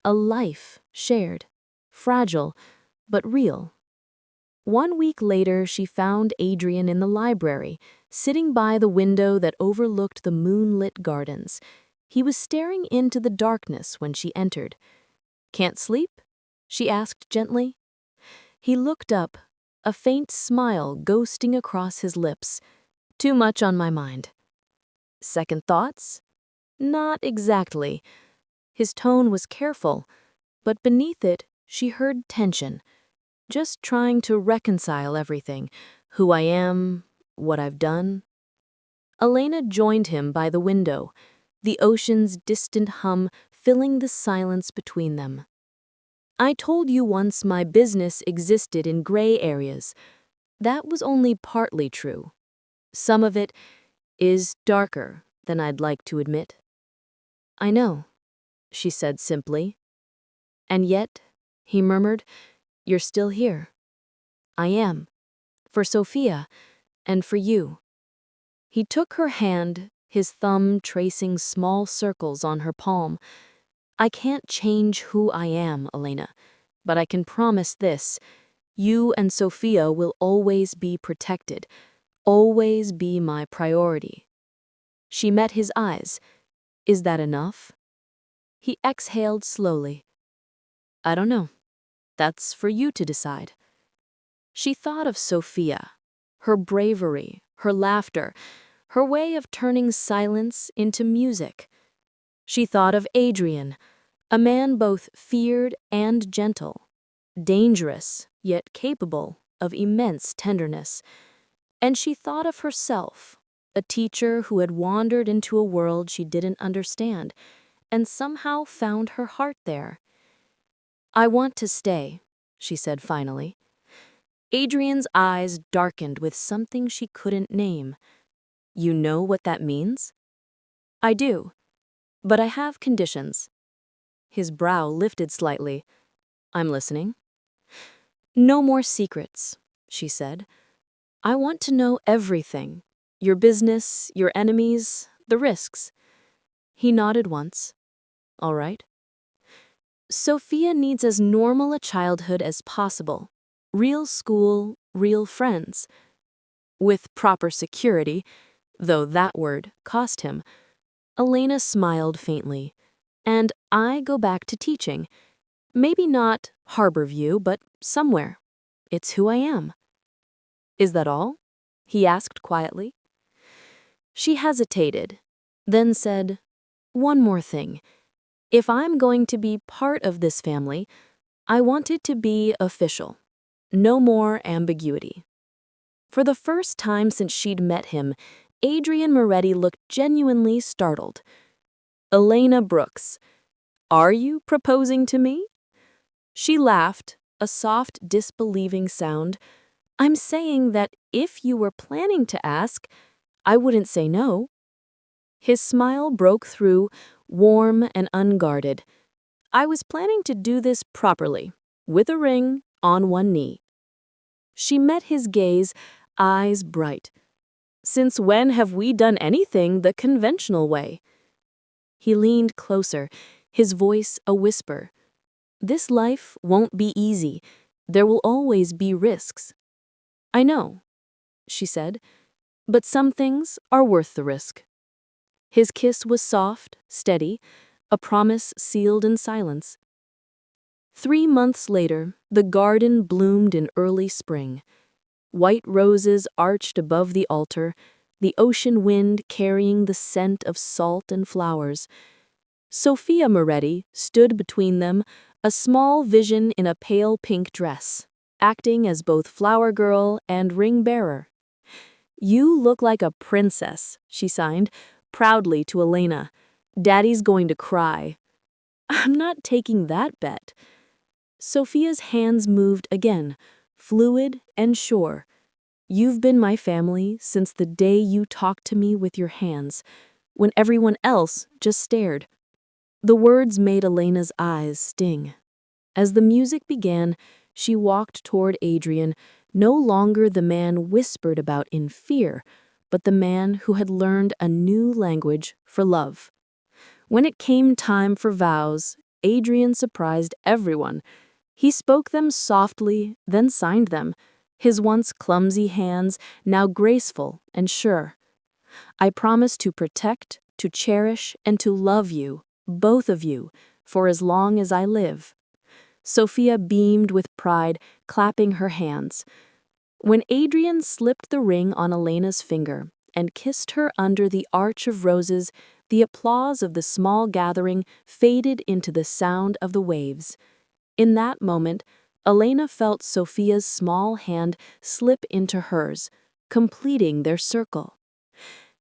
a life shared, fragile, but real. 1 week later, she found Adrian in the library, sitting by the window that overlooked the moonlit gardens. He was staring into the darkness when she entered. "Can't sleep?" she asked gently. He looked up, a faint smile ghosting across his lips. "Too much on my mind." "Second thoughts?" "Not exactly." His tone was careful, but beneath it, she heard tension. "Just trying to reconcile everything, who I am, what I've done." Elena joined him by the window, the ocean's distant hum filling the silence between them. "I told you once my business existed in gray areas. That was only partly true. Some of it is darker than I'd like to admit." "I know," she said simply. "And yet," he murmured, "you're still here." "I am. For Sophia, and for you." He took her hand, his thumb tracing small circles on her palm. I can't change who I am, Elena, but I can promise this. You and Sophia will always be protected, always be my priority. She met his eyes. Is that enough? He exhaled slowly. I don't know. That's for you to decide. She thought of Sophia, her bravery, her laughter, her way of turning silence into music. She thought of Adrian, a man both feared and gentle, dangerous yet capable of immense tenderness. And she thought of herself, a teacher who had wandered into a world she didn't understand and somehow found her heart there. I want to stay, she said finally. Adrian's eyes darkened with something she couldn't name. You know what that means? I do, but I have conditions. His brow lifted slightly. I'm listening. No more secrets, she said. I want to know everything. Your business, your enemies, the risks. He nodded once. All right. Sophia needs as normal a childhood as possible. Real school, real friends. With proper security, though that word cost him. Elena smiled faintly. And I go back to teaching. Maybe not Harborview, but somewhere. It's who I am. Is that all? He asked quietly. She hesitated, then said, one more thing. If I'm going to be part of this family, I want it to be official. No more ambiguity. For the first time since she'd met him, Adrian Moretti looked genuinely startled. Elena Brooks, are you proposing to me? She laughed, a soft, disbelieving sound. I'm saying that if you were planning to ask, I wouldn't say no. His smile broke through, warm and unguarded. I was planning to do this properly, with a ring, on one knee. She met his gaze, eyes bright. Since when have we done anything the conventional way? He leaned closer, his voice a whisper. This life won't be easy. There will always be risks. I know, she said, but some things are worth the risk. His kiss was soft, steady, a promise sealed in silence. 3 months later, the garden bloomed in early spring. White roses arched above the altar, the ocean wind carrying the scent of salt and flowers. Sophia Moretti stood between them, a small vision in a pale pink dress, acting as both flower girl and ring bearer. You look like a princess, she signed, proudly to Elena. Daddy's going to cry. I'm not taking that bet. Sophia's hands moved again, fluid and sure. You've been my family since the day you talked to me with your hands, when everyone else just stared. The words made Elena's eyes sting. As the music began, she walked toward Adrian, no longer the man whispered about in fear, but the man who had learned a new language for love. When it came time for vows, Adrian surprised everyone. He spoke them softly, then signed them, his once clumsy hands now graceful and sure. I promise to protect, to cherish, and to love you, both of you, for as long as I live. Sophia beamed with pride, clapping her hands. When Adrian slipped the ring on Elena's finger and kissed her under the arch of roses, the applause of the small gathering faded into the sound of the waves. In that moment, Elena felt Sophia's small hand slip into hers, completing their circle.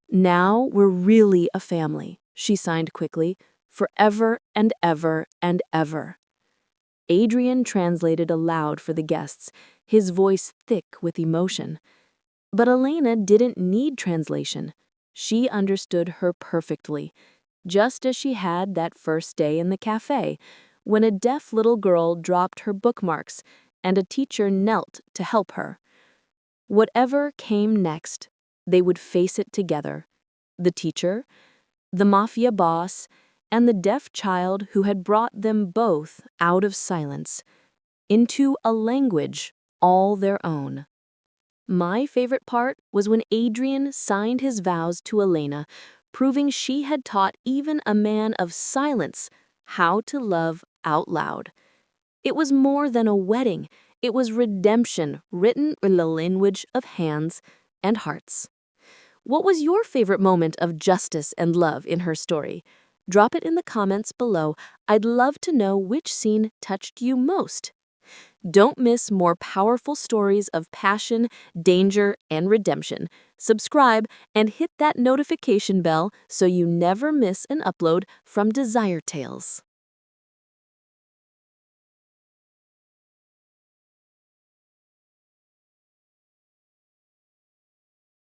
Now we're really a family, she signed quickly, forever and ever and ever. Adrian translated aloud for the guests, his voice thick with emotion. But Elena didn't need translation. She understood her perfectly, just as she had that first day in the cafe, when a deaf little girl dropped her bookmarks and a teacher knelt to help her. Whatever came next, they would face it together. The teacher, the Mafia boss, and the deaf child who had brought them both out of silence into a language all their own. My favorite part was when Adrian signed his vows to Elena, proving she had taught even a man of silence how to love out loud. It was more than a wedding, it was redemption written in the language of hands and hearts. What was your favorite moment of justice and love in her story? Drop it in the comments below. I'd love to know which scene touched you most. Don't miss more powerful stories of passion, danger, and redemption. Subscribe and hit that notification bell so you never miss an upload from Desire Tales.